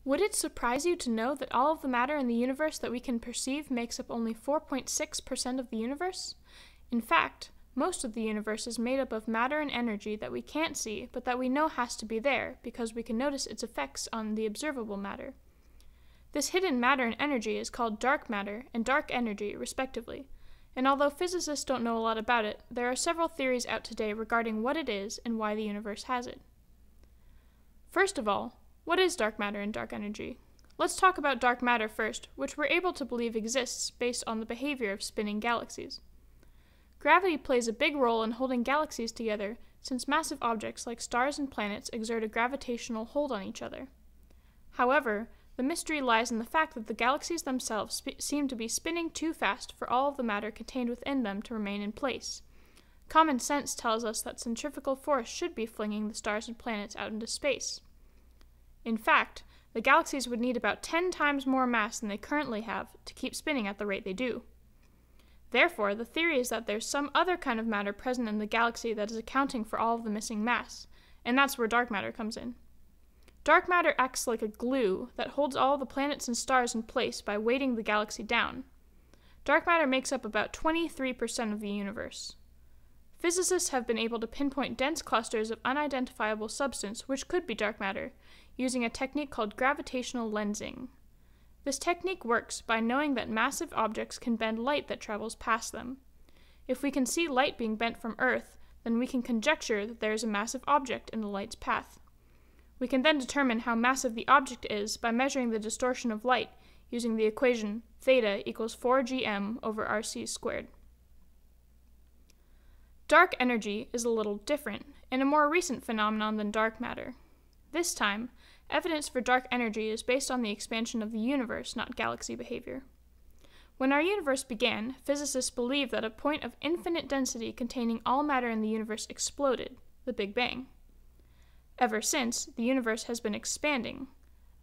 Would it surprise you to know that all of the matter in the universe that we can perceive makes up only 4.6% of the universe? In fact, most of the universe is made up of matter and energy that we can't see, but that we know has to be there because we can notice its effects on the observable matter. This hidden matter and energy is called dark matter and dark energy, respectively. And although physicists don't know a lot about it, there are several theories out today regarding what it is and why the universe has it. First of all, what is dark matter and dark energy? Let's talk about dark matter first, which we're able to believe exists based on the behavior of spinning galaxies. Gravity plays a big role in holding galaxies together, since massive objects like stars and planets exert a gravitational hold on each other. However, the mystery lies in the fact that the galaxies themselves seem to be spinning too fast for all of the matter contained within them to remain in place. Common sense tells us that centrifugal force should be flinging the stars and planets out into space. In fact, the galaxies would need about 10 times more mass than they currently have to keep spinning at the rate they do. Therefore, the theory is that there's some other kind of matter present in the galaxy that is accounting for all of the missing mass, and that's where dark matter comes in. Dark matter acts like a glue that holds all the planets and stars in place by weighting the galaxy down. Dark matter makes up about 23% of the universe. Physicists have been able to pinpoint dense clusters of unidentifiable substance which could be dark matter, using a technique called gravitational lensing. This technique works by knowing that massive objects can bend light that travels past them. If we can see light being bent from Earth, then we can conjecture that there is a massive object in the light's path. We can then determine how massive the object is by measuring the distortion of light using the equation theta equals 4gm over rc squared. Dark energy is a little different and a more recent phenomenon than dark matter. This time, evidence for dark energy is based on the expansion of the universe, not galaxy behavior. When our universe began, physicists believed that a point of infinite density containing all matter in the universe exploded, the Big Bang. Ever since, the universe has been expanding.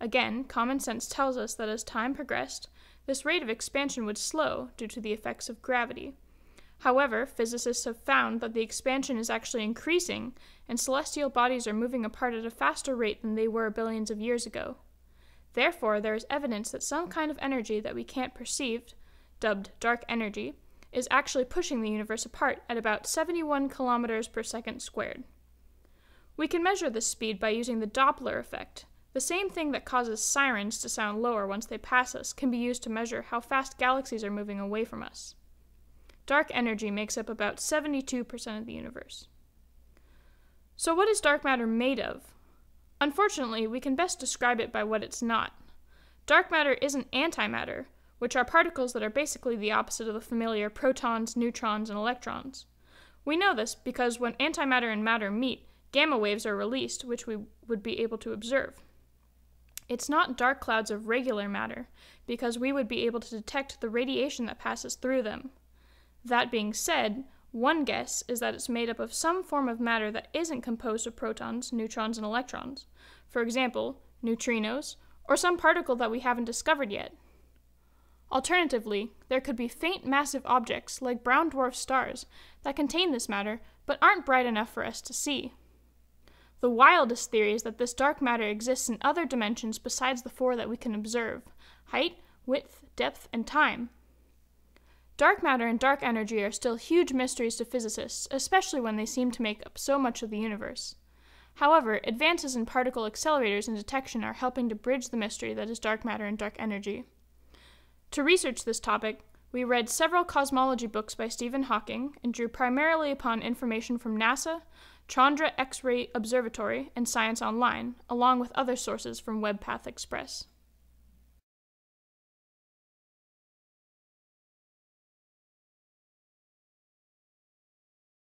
Again, common sense tells us that as time progressed, this rate of expansion would slow due to the effects of gravity. However, physicists have found that the expansion is actually increasing, and celestial bodies are moving apart at a faster rate than they were billions of years ago. Therefore, there is evidence that some kind of energy that we can't perceive, dubbed dark energy, is actually pushing the universe apart at about 71 kilometers per second squared. We can measure this speed by using the Doppler effect. The same thing that causes sirens to sound lower once they pass us can be used to measure how fast galaxies are moving away from us. Dark energy makes up about 72% of the universe. So what is dark matter made of? Unfortunately, we can best describe it by what it's not. Dark matter isn't antimatter, which are particles that are basically the opposite of the familiar protons, neutrons, and electrons. We know this because when antimatter and matter meet, gamma waves are released, which we would be able to observe. It's not dark clouds of regular matter, because we would be able to detect the radiation that passes through them. That being said, one guess is that it's made up of some form of matter that isn't composed of protons, neutrons, and electrons. For example, neutrinos, or some particle that we haven't discovered yet. Alternatively, there could be faint massive objects, like brown dwarf stars, that contain this matter, but aren't bright enough for us to see. The wildest theory is that this dark matter exists in other dimensions besides the 4 that we can observe: height, width, depth, and time. Dark matter and dark energy are still huge mysteries to physicists, especially when they seem to make up so much of the universe. However, advances in particle accelerators and detection are helping to bridge the mystery that is dark matter and dark energy. To research this topic, we read several cosmology books by Stephen Hawking and drew primarily upon information from NASA, Chandra X-ray Observatory, and Science Online, along with other sources from WebPath Express.